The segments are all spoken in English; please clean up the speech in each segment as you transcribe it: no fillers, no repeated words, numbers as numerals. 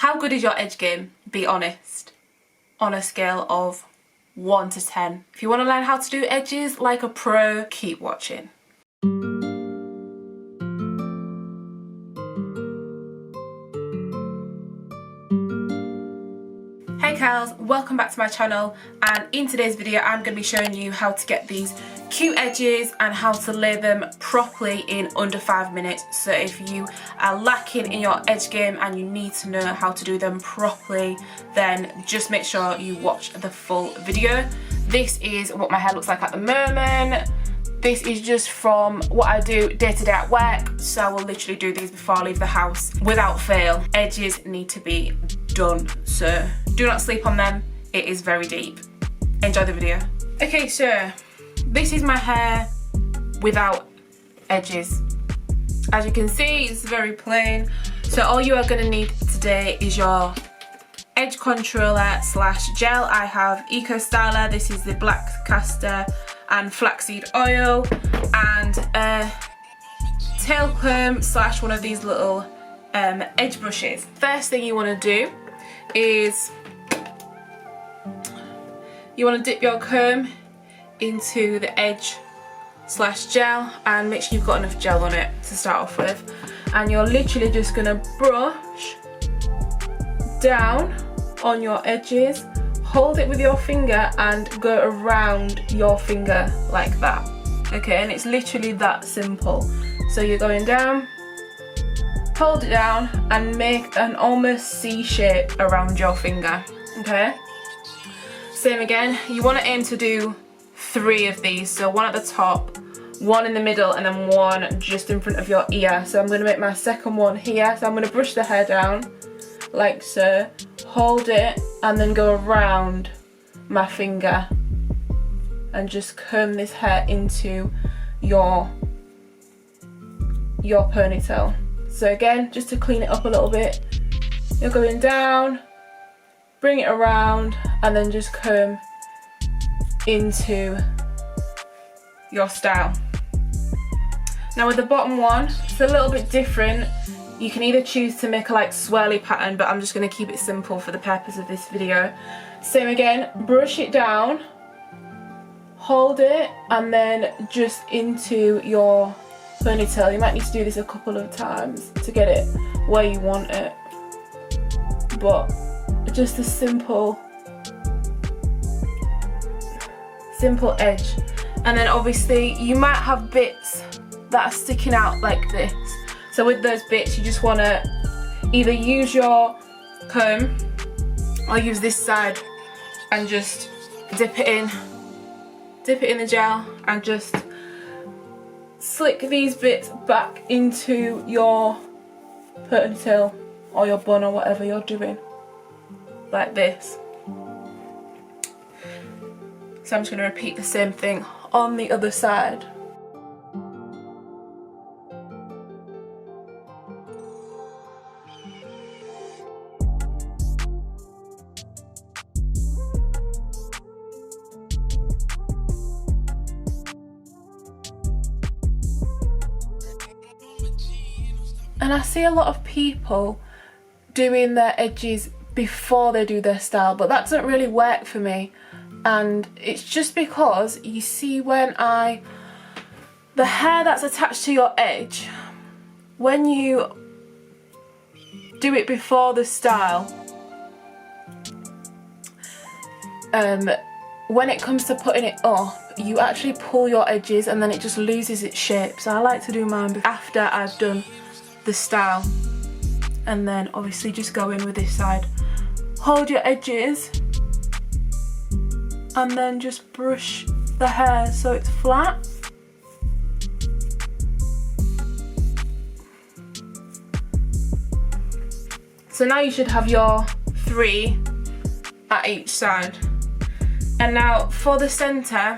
How good is your edge game? Be honest. On a scale of 1 to 10. If you want to learn how to do edges like a pro, keep watching. Hey Kels, welcome back to my channel, and in today's video I'm going to be showing you how to get these cute edges and how to lay them properly in under 5 minutes. So if you are lacking in your edge game and you need to know how to do them properly, then just make sure you watch the full video. This is what my hair looks like at the moment. This is just from what I do day to day at work, so I will literally do these before I leave the house without fail. Edges need to be done, so do not sleep on them. It is very deep. Enjoy the video. Okay, so this is my hair without edges. As you can see, it's very plain. So all you are gonna need today is your edge controller / gel. I have Eco Styler. This is the black castor and flaxseed oil, and a tail comb / one of these little edge brushes. First thing you want to do is you want to dip your comb into the edge / gel and make sure you've got enough gel on it to start off with, and you're literally just going to brush down on your edges. Hold it with your finger and go around your finger like that. Okay, and it's literally that simple. So you're going down, hold it down and make an almost C shape around your finger. Okay, same again. You want to aim to do 3 of these, so 1 at the top, 1 in the middle, and then 1 just in front of your ear. So I'm going to make my second one here. So I'm going to brush the hair down like so, hold it and then go around my finger and just comb this hair into your ponytail. So again, just to clean it up a little bit, you're going down, bring it around and then just comb into your style. Now with the bottom one, it's a little bit different. You can either choose to make a like swirly pattern, but I'm just going to keep it simple for the purpose of this video. Same again, brush it down, hold it and then just into your ponytail. You might need to do this a couple of times to get it where you want it, but just a simple edge. And then obviously you might have bits that are sticking out like this. So with those bits, you just want to either use your comb or use this side and just dip it in the gel and just slick these bits back into your ponytail or your bun or whatever you're doing, like this. So I'm just going to repeat the same thing on the other side. And I see a lot of people doing their edges before they do their style, but that doesn't really work for me. And it's just because you see when the hair that's attached to your edge, when you do it before the style, when it comes to putting it up, you actually pull your edges and then it just loses its shape. So I like to do mine after I've done the style, and then obviously just go in with this side, hold your edges and then just brush the hair so it's flat. So now you should have your 3 at each side. And now for the centre,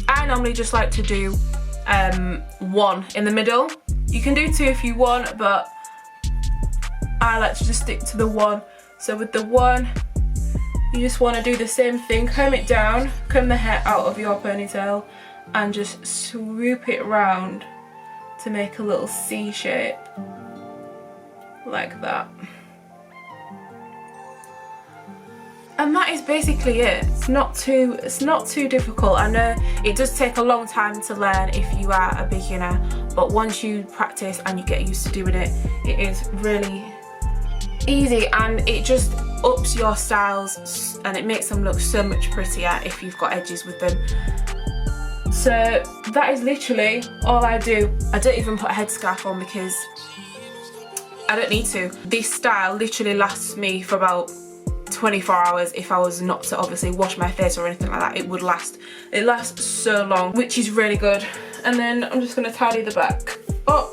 I normally just like to do 1 in the middle. You can do 2 if you want, but I like to just stick to the 1. So with the 1, you just want to do the same thing, comb it down, comb the hair out of your ponytail and just swoop it round to make a little C shape like that. And that is basically it. It's not too difficult. I know it does take a long time to learn if you are a beginner, but once you practice and you get used to doing it, it is really easy, and it just ups your styles and it makes them look so much prettier if you've got edges with them. So that is literally all I do. I don't even put a headscarf on because I don't need to. This style literally lasts me for about 24 hours. If I was not to obviously wash my face or anything like that, it would last. It lasts so long, which is really good. And then I'm just going to tidy the back up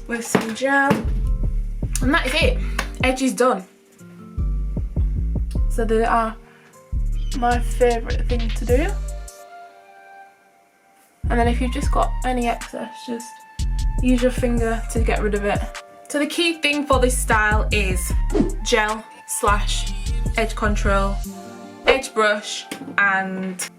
with some gel, and that is it. Edge is done. So they are my favourite thing to do. And then if you've just got any excess, just use your finger to get rid of it. So the key thing for this style is gel / edge control, edge brush, and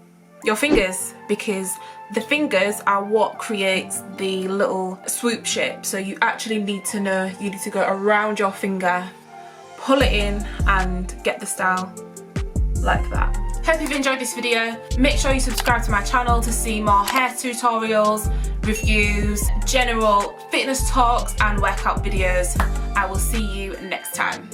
your fingers, because the fingers are what creates the little swoop shape. So you actually need to know, you need to go around your finger, pull it in, and get the style like that. Hope you've enjoyed this video. Make sure you subscribe to my channel to see more hair tutorials, reviews, general fitness talks and workout videos. I will see you next time.